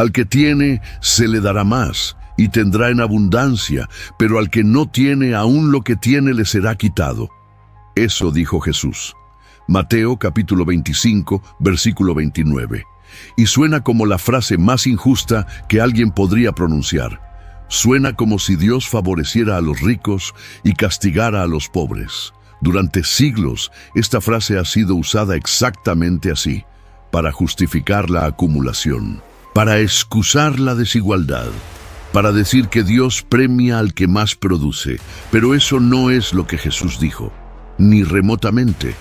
Al que tiene, se le dará más, y tendrá en abundancia, pero al que no tiene, aún lo que tiene le será quitado. Eso dijo Jesús. Mateo capítulo 25, versículo 29. Y suena como la frase más injusta que alguien podría pronunciar. Suena como si Dios favoreciera a los ricos y castigara a los pobres. Durante siglos, esta frase ha sido usada exactamente así, para justificar la acumulación, para excusar la desigualdad, para decir que Dios premia al que más produce. Pero eso no es lo que Jesús dijo, ni remotamente.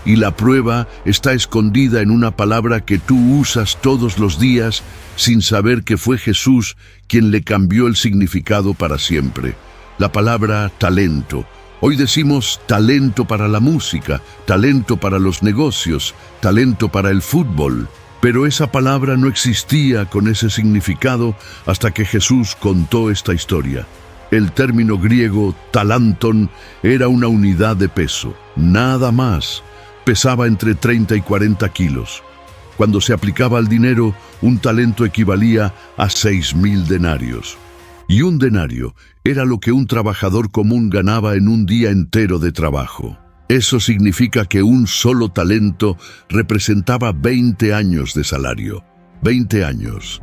Y la prueba está escondida en una palabra que tú usas todos los días sin saber que fue Jesús quien le cambió el significado para siempre. La palabra talento. Hoy decimos talento para la música, talento para los negocios, talento para el fútbol. Pero esa palabra no existía con ese significado hasta que Jesús contó esta historia. El término griego talanton era una unidad de peso, nada más. Pesaba entre 30 y 40 kilos. Cuando se aplicaba al dinero, un talento equivalía a 6,000 denarios. Y un denario era lo que un trabajador común ganaba en un día entero de trabajo. Eso significa que un solo talento representaba 20 años de salario. 20 años.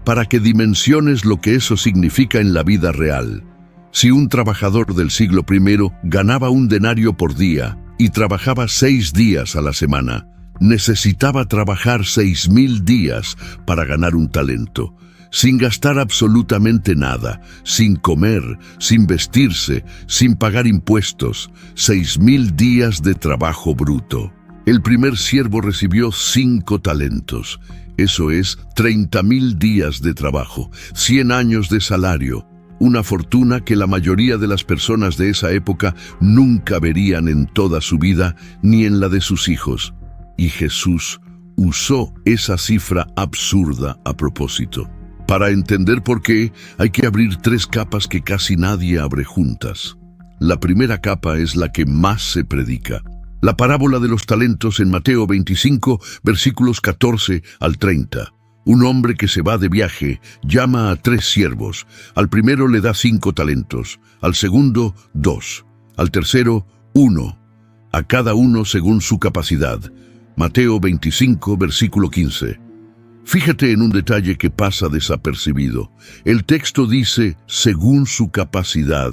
Para que dimensiones lo que eso significa en la vida real. Si un trabajador del siglo I ganaba un denario por día y trabajaba 6 días a la semana, necesitaba trabajar 6,000 días para ganar un talento, sin gastar absolutamente nada, sin comer, sin vestirse, sin pagar impuestos, 6,000 días de trabajo bruto. El primer siervo recibió 5 talentos, eso es 30,000 días de trabajo, 100 años de salario, una fortuna que la mayoría de las personas de esa época nunca verían en toda su vida, ni en la de sus hijos. Y Jesús usó esa cifra absurda a propósito. Para entender por qué, hay que abrir 3 capas que casi nadie abre juntas. La primera capa es la que más se predica. La parábola de los talentos en Mateo 25, versículos 14 al 30. Un hombre que se va de viaje llama a 3 siervos. Al primero le da 5 talentos, al segundo 2, al tercero 1, a cada uno según su capacidad. Mateo 25, versículo 15. Fíjate en un detalle que pasa desapercibido. El texto dice según su capacidad,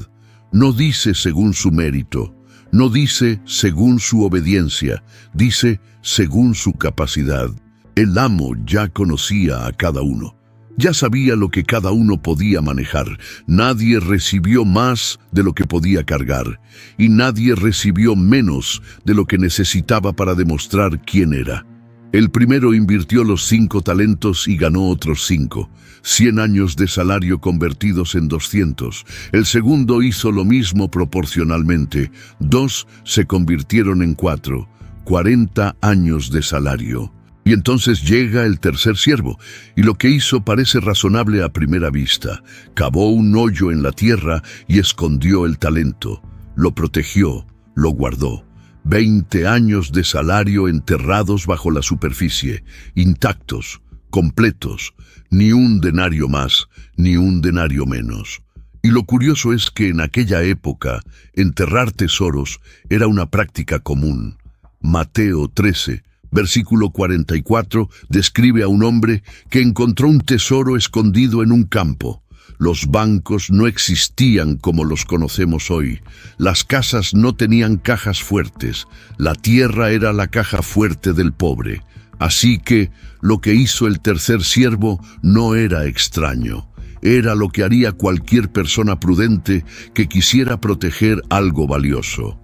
no dice según su mérito, no dice según su obediencia, dice según su capacidad. El amo ya conocía a cada uno. Ya sabía lo que cada uno podía manejar. Nadie recibió más de lo que podía cargar, y nadie recibió menos de lo que necesitaba para demostrar quién era. El primero invirtió los 5 talentos y ganó otros 5, 100 años de salario convertidos en 200. El segundo hizo lo mismo proporcionalmente. 2 se convirtieron en 4, 40 años de salario. Y entonces llega el tercer siervo, y lo que hizo parece razonable a primera vista. Cavó un hoyo en la tierra y escondió el talento. Lo protegió, lo guardó. 20 años de salario enterrados bajo la superficie, intactos, completos, ni un denario más, ni un denario menos. Y lo curioso es que en aquella época, enterrar tesoros era una práctica común. Mateo 13, versículo 44, describe a un hombre que encontró un tesoro escondido en un campo. Los bancos no existían como los conocemos hoy. Las casas no tenían cajas fuertes. La tierra era la caja fuerte del pobre. Así que lo que hizo el tercer siervo no era extraño. Era lo que haría cualquier persona prudente que quisiera proteger algo valioso.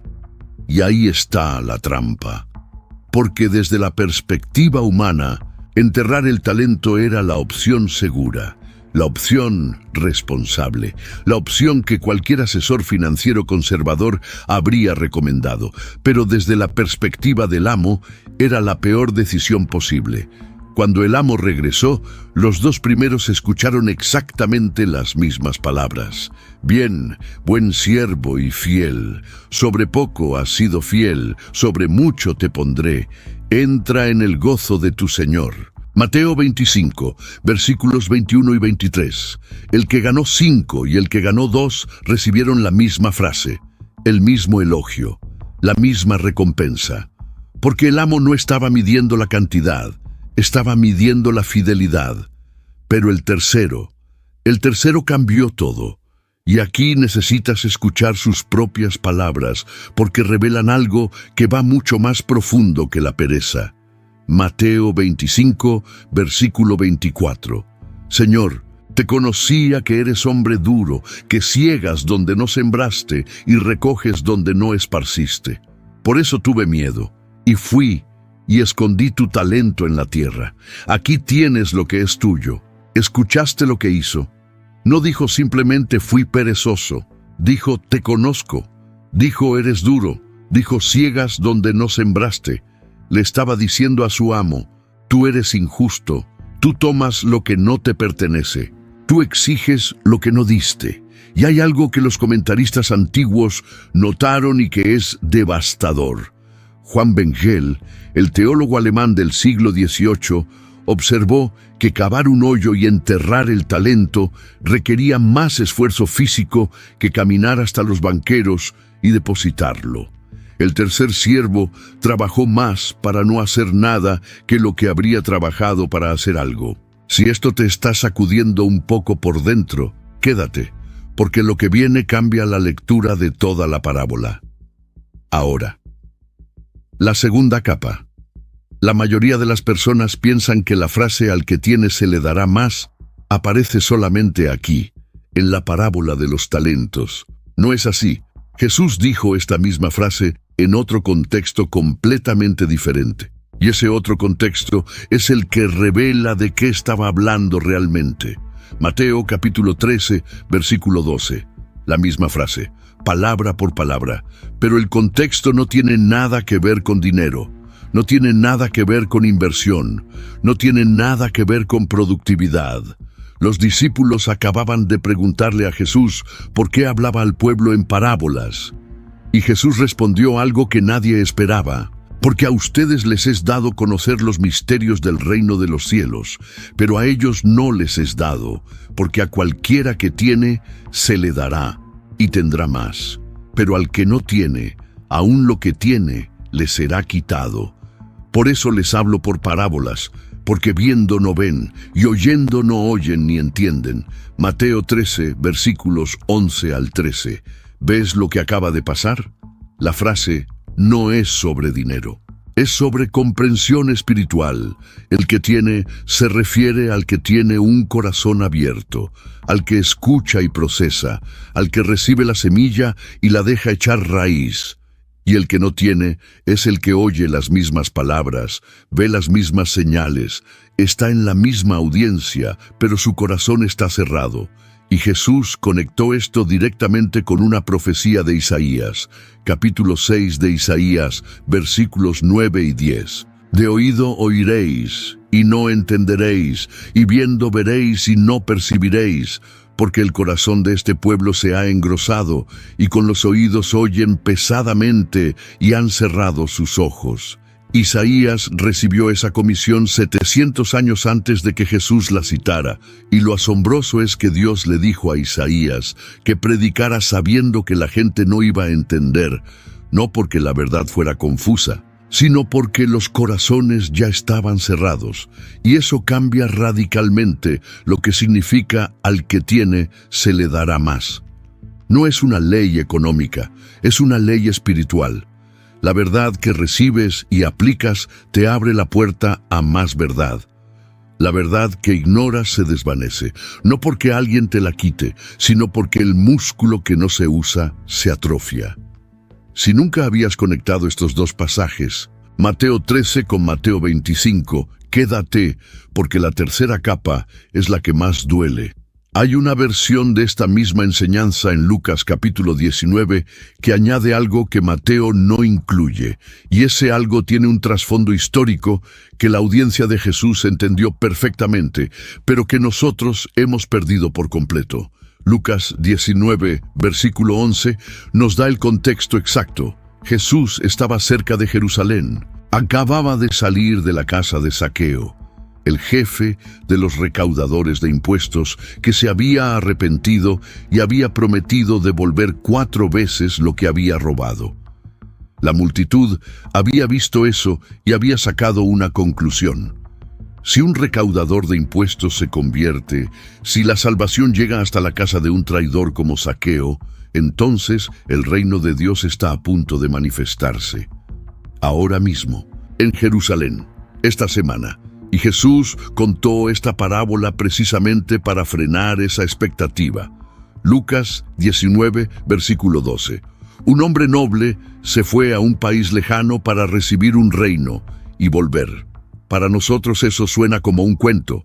Y ahí está la trampa. Porque desde la perspectiva humana, enterrar el talento era la opción segura, la opción responsable, la opción que cualquier asesor financiero conservador habría recomendado. Pero desde la perspectiva del amo, era la peor decisión posible. Cuando el amo regresó, los 2 primeros escucharon exactamente las mismas palabras. Bien, buen siervo y fiel, sobre poco has sido fiel, sobre mucho te pondré. Entra en el gozo de tu Señor. Mateo 25, versículos 21 y 23. El que ganó 5 y el que ganó 2 recibieron la misma frase, el mismo elogio, la misma recompensa. Porque el amo no estaba midiendo la cantidad, estaba midiendo la fidelidad. Pero el tercero cambió todo. Y aquí necesitas escuchar sus propias palabras, porque revelan algo que va mucho más profundo que la pereza. Mateo 25, versículo 24. Señor, te conocía que eres hombre duro, que ciegas donde no sembraste y recoges donde no esparciste. Por eso tuve miedo, y fui y escondí tu talento en la tierra. Aquí tienes lo que es tuyo. ¿Escuchaste lo que hizo? No dijo simplemente fui perezoso, dijo te conozco, dijo eres duro, dijo ciegas donde no sembraste. Le estaba diciendo a su amo, tú eres injusto, tú tomas lo que no te pertenece, tú exiges lo que no diste. Y hay algo que los comentaristas antiguos notaron y que es devastador. Juan Bengel, el teólogo alemán del siglo XVIII, observó que cavar un hoyo y enterrar el talento requería más esfuerzo físico que caminar hasta los banqueros y depositarlo. El tercer siervo trabajó más para no hacer nada que lo que habría trabajado para hacer algo. Si esto te está sacudiendo un poco por dentro, quédate, porque lo que viene cambia la lectura de toda la parábola. Ahora, la segunda capa. La mayoría de las personas piensan que la frase al que tiene se le dará más aparece solamente aquí, en la parábola de los talentos. No es así. Jesús dijo esta misma frase en otro contexto completamente diferente. Y ese otro contexto es el que revela de qué estaba hablando realmente. Mateo capítulo 13, versículo 12. La misma frase, palabra por palabra. Pero el contexto no tiene nada que ver con dinero. No tiene nada que ver con inversión. No tiene nada que ver con productividad. Los discípulos acababan de preguntarle a Jesús por qué hablaba al pueblo en parábolas. Y Jesús respondió algo que nadie esperaba. Porque a ustedes les es dado conocer los misterios del reino de los cielos, pero a ellos no les es dado, porque a cualquiera que tiene, se le dará, y tendrá más. Pero al que no tiene, aun lo que tiene, le será quitado. Por eso les hablo por parábolas, porque viendo no ven, y oyendo no oyen ni entienden. Mateo 13, versículos 11 al 13. ¿Ves lo que acaba de pasar? La frase no es sobre dinero, es sobre comprensión espiritual. El que tiene se refiere al que tiene un corazón abierto, al que escucha y procesa, al que recibe la semilla y la deja echar raíz. Y el que no tiene es el que oye las mismas palabras, ve las mismas señales, está en la misma audiencia, pero su corazón está cerrado. Y Jesús conectó esto directamente con una profecía de Isaías, capítulo 6 de Isaías, versículos 9 y 10. De oído oiréis, y no entenderéis, y viendo veréis, y no percibiréis, porque el corazón de este pueblo se ha engrosado, y con los oídos oyen pesadamente, y han cerrado sus ojos. Isaías recibió esa comisión 700 años antes de que Jesús la citara, y lo asombroso es que Dios le dijo a Isaías que predicara sabiendo que la gente no iba a entender, no porque la verdad fuera confusa, sino porque los corazones ya estaban cerrados, y eso cambia radicalmente lo que significa al que tiene se le dará más. No es una ley económica, es una ley espiritual. La verdad que recibes y aplicas te abre la puerta a más verdad. La verdad que ignoras se desvanece, no porque alguien te la quite, sino porque el músculo que no se usa se atrofia. Si nunca habías conectado estos dos pasajes, Mateo 13 con Mateo 25, quédate, porque la tercera capa es la que más duele. Hay una versión de esta misma enseñanza en Lucas capítulo 19 que añade algo que Mateo no incluye, y ese algo tiene un trasfondo histórico que la audiencia de Jesús entendió perfectamente, pero que nosotros hemos perdido por completo. Lucas 19, versículo 11, nos da el contexto exacto. Jesús estaba cerca de Jerusalén. Acababa de salir de la casa de Zaqueo. el jefe de los recaudadores de impuestos, que se había arrepentido y había prometido devolver 4 veces lo que había robado. La multitud había visto eso y había sacado una conclusión. Si un recaudador de impuestos se convierte, si la salvación llega hasta la casa de un traidor como Zaqueo, entonces el reino de Dios está a punto de manifestarse. Ahora mismo, en Jerusalén, esta semana, y Jesús contó esta parábola precisamente para frenar esa expectativa. Lucas 19, versículo 12. Un hombre noble se fue a un país lejano para recibir un reino y volver. Para nosotros eso suena como un cuento.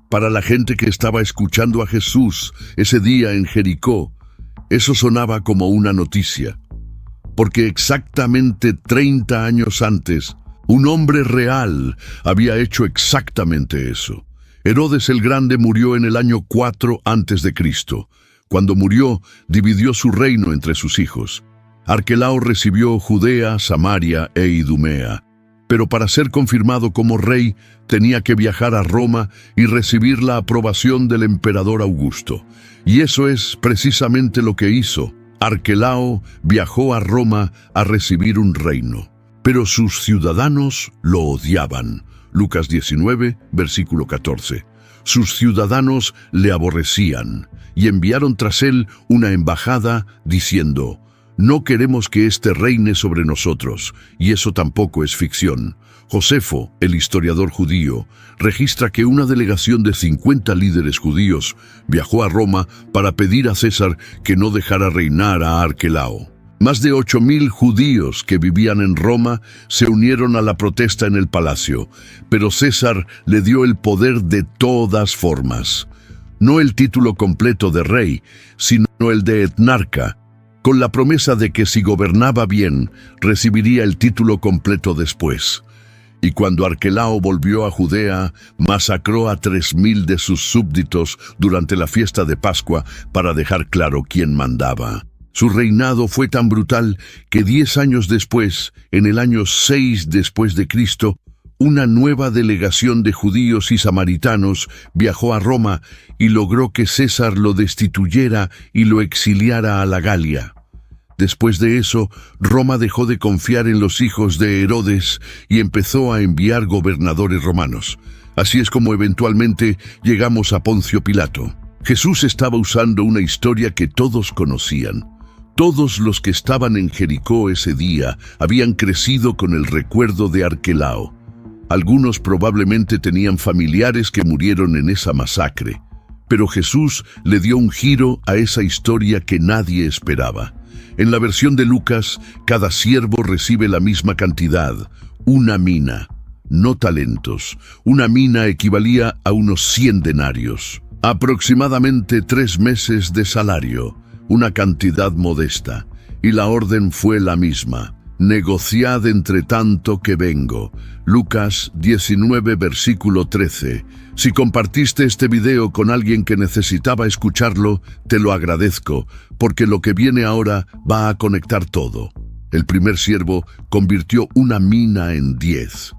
Para la gente que estaba escuchando a Jesús ese día en Jericó, eso sonaba como una noticia. Porque exactamente 30 años antes, un hombre real había hecho exactamente eso. Herodes el Grande murió en el año 4 antes de Cristo. Cuando murió, dividió su reino entre sus hijos. Arquelao recibió Judea, Samaria e Idumea. Pero para ser confirmado como rey, tenía que viajar a Roma y recibir la aprobación del emperador Augusto. Y eso es precisamente lo que hizo. Arquelao viajó a Roma a recibir un reino. Pero sus ciudadanos lo odiaban. Lucas 19, versículo 14. Sus ciudadanos le aborrecían y enviaron tras él una embajada diciendo: no queremos que éste reine sobre nosotros, y eso tampoco es ficción. Josefo, el historiador judío, registra que una delegación de 50 líderes judíos viajó a Roma para pedir a César que no dejara reinar a Arquelao. Más de 8.000 judíos que vivían en Roma se unieron a la protesta en el palacio, pero César le dio el poder de todas formas. No el título completo de rey, sino el de etnarca, con la promesa de que si gobernaba bien, recibiría el título completo después. Y cuando Arquelao volvió a Judea, masacró a 3.000 de sus súbditos durante la fiesta de Pascua para dejar claro quién mandaba. Su reinado fue tan brutal que 10 años después, en el año 6 después de Cristo, una nueva delegación de judíos y samaritanos viajó a Roma y logró que César lo destituyera y lo exiliara a la Galia. Después de eso, Roma dejó de confiar en los hijos de Herodes y empezó a enviar gobernadores romanos. Así es como eventualmente llegamos a Poncio Pilato. Jesús estaba usando una historia que todos conocían. Todos los que estaban en Jericó ese día habían crecido con el recuerdo de Arquelao. Algunos probablemente tenían familiares que murieron en esa masacre, pero Jesús le dio un giro a esa historia que nadie esperaba. En la versión de Lucas, cada siervo recibe la misma cantidad, una mina, no talentos. Una mina equivalía a unos 100 denarios, aproximadamente 3 meses de salario, una cantidad modesta. Y la orden fue la misma: negociad entre tanto que vengo. Lucas 19, versículo 13. Si compartiste este video con alguien que necesitaba escucharlo, te lo agradezco, porque lo que viene ahora va a conectar todo. El primer siervo convirtió una mina en 10.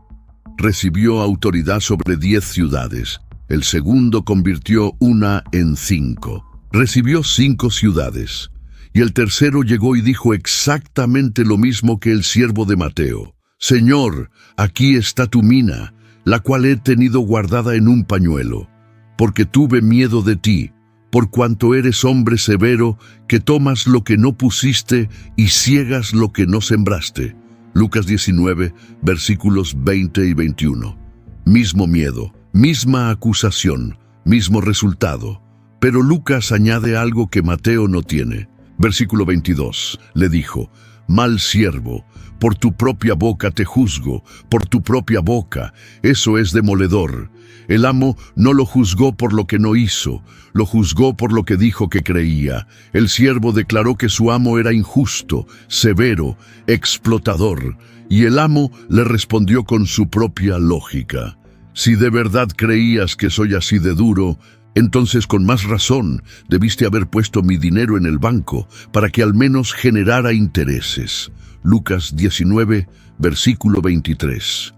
Recibió autoridad sobre 10 ciudades. El segundo convirtió una en 5. Recibió 5 ciudades. Y el tercero llegó y dijo exactamente lo mismo que el siervo de Mateo: Señor, aquí está tu mina, la cual he tenido guardada en un pañuelo, porque tuve miedo de ti, por cuanto eres hombre severo, que tomas lo que no pusiste y ciegas lo que no sembraste. Lucas 19, versículos 20 y 21. Mismo miedo, misma acusación, mismo resultado. Pero Lucas añade algo que Mateo no tiene. Versículo 22, le dijo: mal siervo, por tu propia boca te juzgo, por tu propia boca. Eso es demoledor. El amo no lo juzgó por lo que no hizo, lo juzgó por lo que dijo que creía. El siervo declaró que su amo era injusto, severo, explotador, y el amo le respondió con su propia lógica: si de verdad creías que soy así de duro, entonces con más razón debiste haber puesto mi dinero en el banco para que al menos generara intereses. Lucas 19, versículo 23.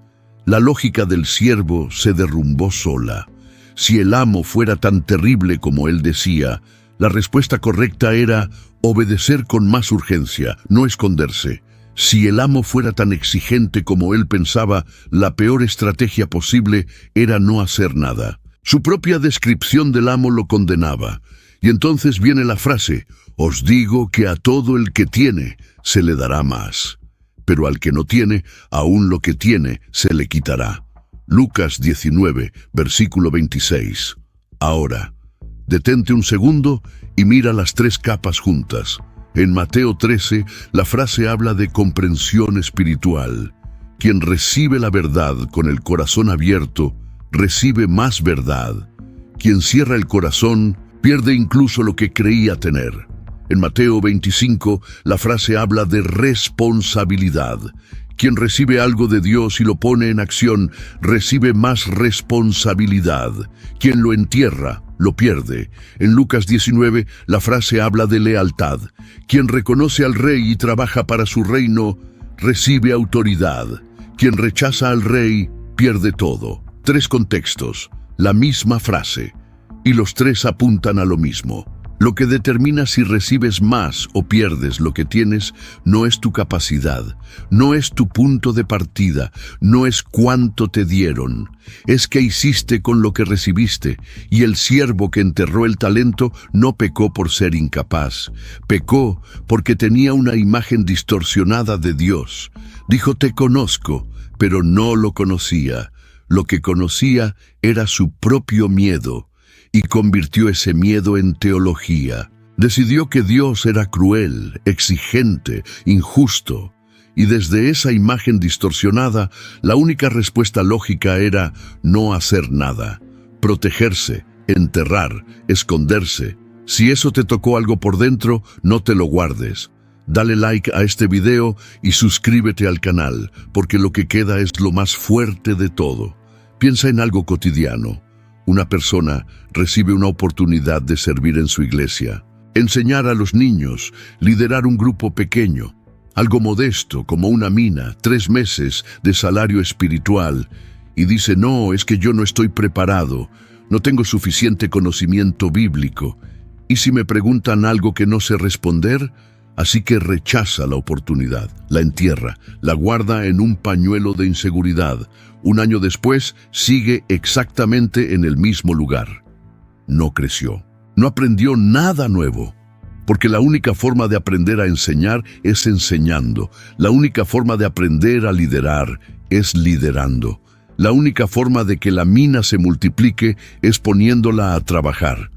La lógica del siervo se derrumbó sola. Si el amo fuera tan terrible como él decía, la respuesta correcta era obedecer con más urgencia, no esconderse. Si el amo fuera tan exigente como él pensaba, la peor estrategia posible era no hacer nada. Su propia descripción del amo lo condenaba. Y entonces viene la frase: os digo que a todo el que tiene se le dará más, pero al que no tiene, aún lo que tiene se le quitará. Lucas 19, versículo 26. Ahora, detente un segundo y mira las tres capas juntas. En Mateo 13, la frase habla de comprensión espiritual. Quien recibe la verdad con el corazón abierto, recibe más verdad. Quien cierra el corazón, pierde incluso lo que creía tener. En Mateo 25, la frase habla de responsabilidad. Quien recibe algo de Dios y lo pone en acción, recibe más responsabilidad. Quien lo entierra, lo pierde. En Lucas 19, la frase habla de lealtad. Quien reconoce al rey y trabaja para su reino, recibe autoridad. Quien rechaza al rey, pierde todo. Tres contextos, la misma frase, y los tres apuntan a lo mismo. Lo que determina si recibes más o pierdes lo que tienes no es tu capacidad, no es tu punto de partida, no es cuánto te dieron, es qué hiciste con lo que recibiste. Y el siervo que enterró el talento no pecó por ser incapaz, pecó porque tenía una imagen distorsionada de Dios. Dijo: te conozco, pero no lo conocía. Lo que conocía era su propio miedo, y convirtió ese miedo en teología. Decidió que Dios era cruel, exigente, injusto, y desde esa imagen distorsionada, la única respuesta lógica era no hacer nada, protegerse, enterrar, esconderse. Si eso te tocó algo por dentro, no te lo guardes. Dale like a este video y suscríbete al canal, porque lo que queda es lo más fuerte de todo. Piensa en algo cotidiano. Una persona recibe una oportunidad de servir en su iglesia, enseñar a los niños, liderar un grupo pequeño, algo modesto como una mina, 3 meses de salario espiritual, y dice: no, es que yo no estoy preparado, no tengo suficiente conocimiento bíblico. Y si me preguntan algo que no sé responder, así que rechaza la oportunidad, la entierra, la guarda en un pañuelo de inseguridad. Un año después, sigue exactamente en el mismo lugar. No creció, no aprendió nada nuevo, porque la única forma de aprender a enseñar es enseñando. La única forma de aprender a liderar es liderando. La única forma de que la mina se multiplique es poniéndola a trabajar.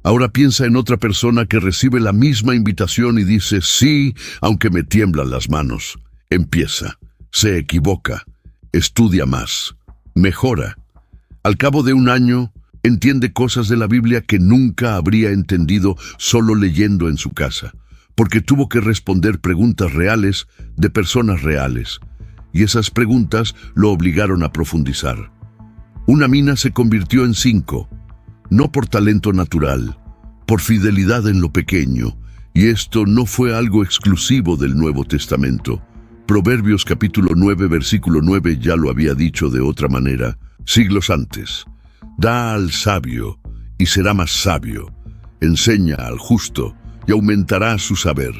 Ahora piensa en otra persona que recibe la misma invitación y dice: sí, aunque me tiemblan las manos. Empieza, se equivoca, estudia más, mejora. Al cabo de un año, entiende cosas de la Biblia que nunca habría entendido solo leyendo en su casa, porque tuvo que responder preguntas reales de personas reales, y esas preguntas lo obligaron a profundizar. Una mina se convirtió en 5, no por talento natural, por fidelidad en lo pequeño, y esto no fue algo exclusivo del Nuevo Testamento. Proverbios capítulo 9, versículo 9 ya lo había dicho de otra manera, siglos antes. Da al sabio, y será más sabio. Enseña al justo, y aumentará su saber.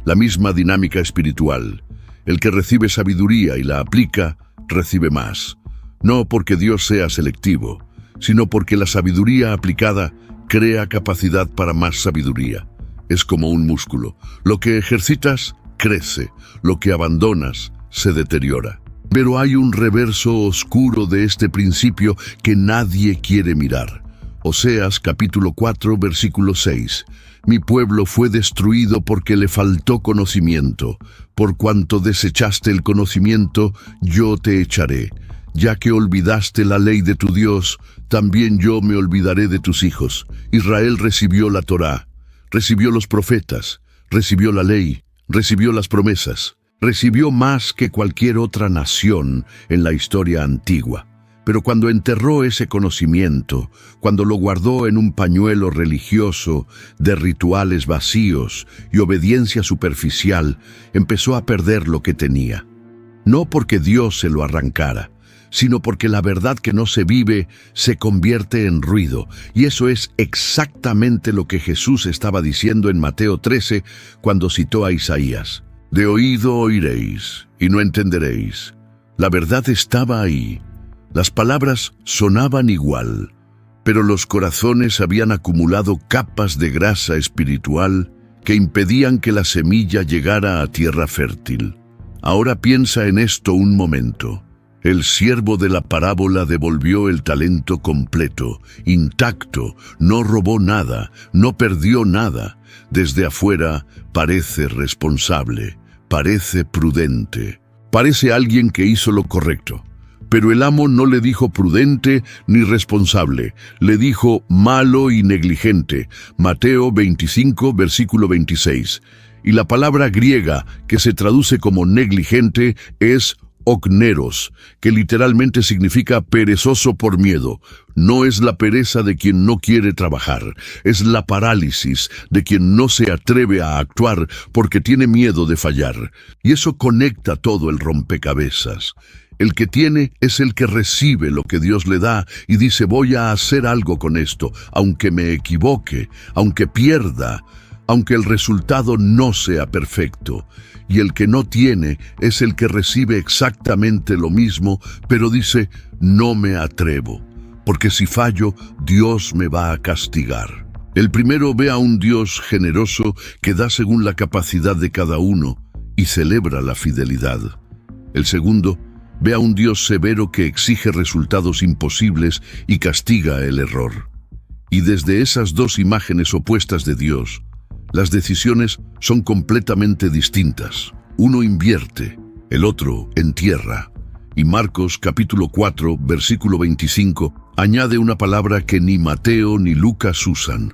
La misma dinámica espiritual. El que recibe sabiduría y la aplica, recibe más. No porque Dios sea selectivo, sino porque la sabiduría aplicada crea capacidad para más sabiduría. Es como un músculo. Lo que ejercitas, crece. Lo que abandonas, se deteriora. Pero hay un reverso oscuro de este principio que nadie quiere mirar. Oseas capítulo 4, versículo 6. Mi pueblo fue destruido porque le faltó conocimiento. Por cuanto desechaste el conocimiento, yo te echaré. Ya que olvidaste la ley de tu Dios, también yo me olvidaré de tus hijos. Israel recibió la Torá, recibió los profetas, recibió la ley, recibió las promesas, recibió más que cualquier otra nación en la historia antigua. Pero cuando enterró ese conocimiento, cuando lo guardó en un pañuelo religioso de rituales vacíos y obediencia superficial, empezó a perder lo que tenía. No porque Dios se lo arrancara, sino porque la verdad que no se vive se convierte en ruido. Y eso es exactamente lo que Jesús estaba diciendo en Mateo 13 cuando citó a Isaías. De oído oiréis y no entenderéis. La verdad estaba ahí. Las palabras sonaban igual, pero los corazones habían acumulado capas de grasa espiritual que impedían que la semilla llegara a tierra fértil. Ahora piensa en esto un momento. El siervo de la parábola devolvió el talento completo, intacto, no robó nada, no perdió nada. Desde afuera parece responsable, parece prudente, parece alguien que hizo lo correcto. Pero el amo no le dijo prudente ni responsable, le dijo malo y negligente. Mateo 25, versículo 26. Y la palabra griega que se traduce como negligente es okneros, que literalmente significa perezoso por miedo. No es la pereza de quien no quiere trabajar, es la parálisis de quien no se atreve a actuar porque tiene miedo de fallar. Y eso conecta todo el rompecabezas. El que tiene es el que recibe lo que Dios le da y dice voy a hacer algo con esto, aunque me equivoque, aunque pierda, aunque el resultado no sea perfecto. Y el que no tiene es el que recibe exactamente lo mismo, pero dice no me atrevo, porque si fallo, Dios me va a castigar. El primero ve a un Dios generoso que da según la capacidad de cada uno y celebra la fidelidad. El segundo ve a un Dios severo que exige resultados imposibles y castiga el error. Y desde esas dos imágenes opuestas de Dios, las decisiones son completamente distintas. Uno invierte, el otro entierra. Y Marcos capítulo 4, versículo 25, añade una palabra que ni Mateo ni Lucas usan.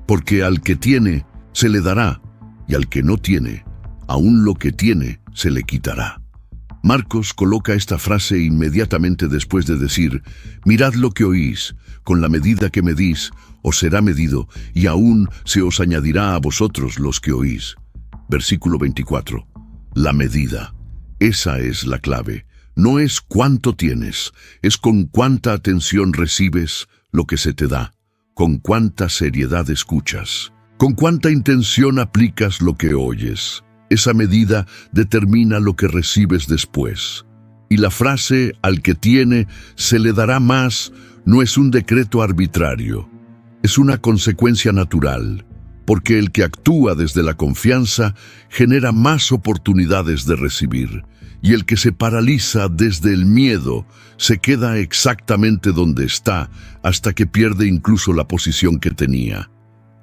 Porque al que tiene, se le dará, y al que no tiene, aún lo que tiene, se le quitará. Marcos coloca esta frase inmediatamente después de decir, mirad lo que oís, con la medida que medís, os será medido, y aún se os añadirá a vosotros los que oís. Versículo 24. La medida. Esa es la clave. No es cuánto tienes, es con cuánta atención recibes lo que se te da, con cuánta seriedad escuchas, con cuánta intención aplicas lo que oyes. Esa medida determina lo que recibes después. Y la frase al que tiene se le dará más no es un decreto arbitrario, es una consecuencia natural, porque el que actúa desde la confianza genera más oportunidades de recibir, y el que se paraliza desde el miedo se queda exactamente donde está hasta que pierde incluso la posición que tenía.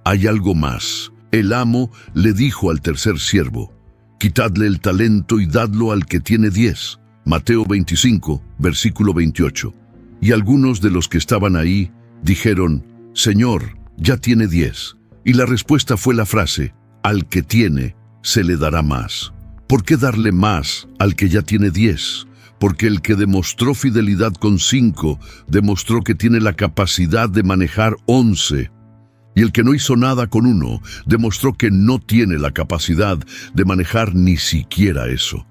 Hay algo más. El amo le dijo al tercer siervo, quitadle el talento y dadlo al que tiene 10. Mateo 25, versículo 28. Y algunos de los que estaban ahí dijeron, Señor, ya tiene 10. Y la respuesta fue la frase, al que tiene, se le dará más. ¿Por qué darle más al que ya tiene 10? Porque el que demostró fidelidad con 5, demostró que tiene la capacidad de manejar 11. Y el que no hizo nada con 1, demostró que no tiene la capacidad de manejar ni siquiera eso.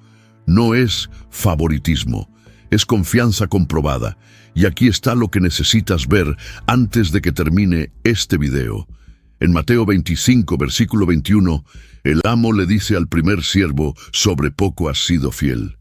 No es favoritismo, es confianza comprobada. Y aquí está lo que necesitas ver antes de que termine este video. En Mateo 25, versículo 21, el amo le dice al primer siervo, sobre poco has sido fiel.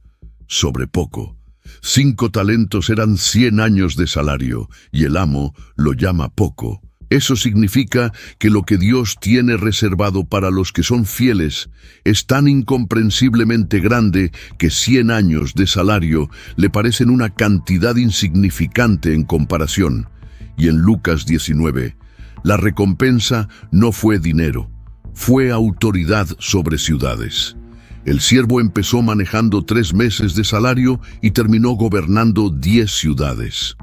Sobre poco. 5 talentos eran 100 años de salario, y el amo lo llama poco. Eso significa que lo que Dios tiene reservado para los que son fieles es tan incomprensiblemente grande que 100 años de salario le parecen una cantidad insignificante en comparación. Y en Lucas 19, la recompensa no fue dinero, fue autoridad sobre ciudades. El siervo empezó manejando 3 meses de salario y terminó gobernando 10 ciudades.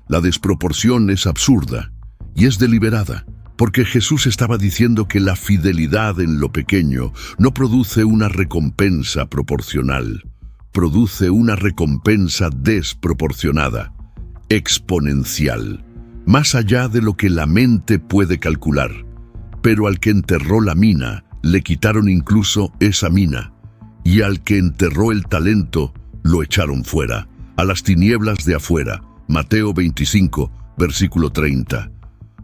La desproporción es absurda. Y es deliberada, porque Jesús estaba diciendo que la fidelidad en lo pequeño no produce una recompensa proporcional, produce una recompensa desproporcionada, exponencial, más allá de lo que la mente puede calcular. Pero al que enterró la mina, le quitaron incluso esa mina, y al que enterró el talento, lo echaron fuera. a las tinieblas de afuera. Mateo 25, versículo 30.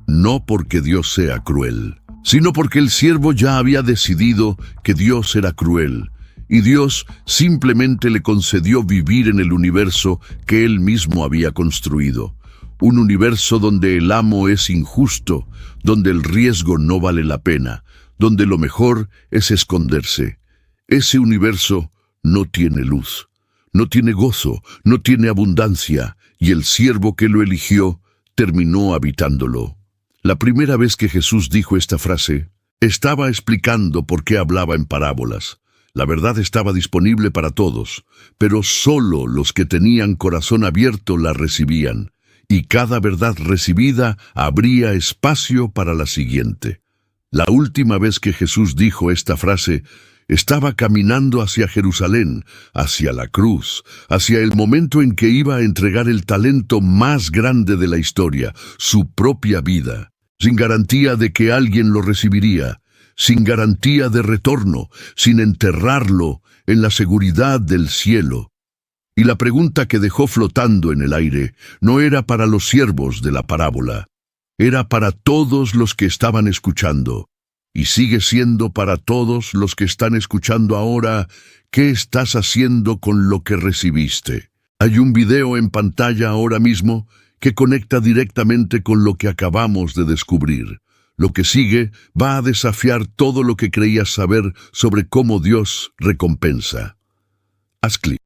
No porque Dios sea cruel, sino porque el siervo ya había decidido que Dios era cruel, y Dios simplemente le concedió vivir en el universo que él mismo había construido. Un universo donde el amo es injusto, donde el riesgo no vale la pena, donde lo mejor es esconderse. Ese universo no tiene luz, no tiene gozo, no tiene abundancia, y el siervo que lo eligió terminó habitándolo. La primera vez que Jesús dijo esta frase, estaba explicando por qué hablaba en parábolas. La verdad estaba disponible para todos, pero solo los que tenían corazón abierto la recibían, y cada verdad recibida abría espacio para la siguiente. La última vez que Jesús dijo esta frase, estaba caminando hacia Jerusalén, hacia la cruz, hacia el momento en que iba a entregar el talento más grande de la historia, su propia vida, sin garantía de que alguien lo recibiría, sin garantía de retorno, sin enterrarlo en la seguridad del cielo. Y la pregunta que dejó flotando en el aire no era para los siervos de la parábola, era para todos los que estaban escuchando. Y sigue siendo para todos los que están escuchando ahora. ¿Qué estás haciendo con lo que recibiste? Hay un video en pantalla ahora mismo que conecta directamente con lo que acabamos de descubrir. Lo que sigue va a desafiar todo lo que creías saber sobre cómo Dios recompensa. Haz clic.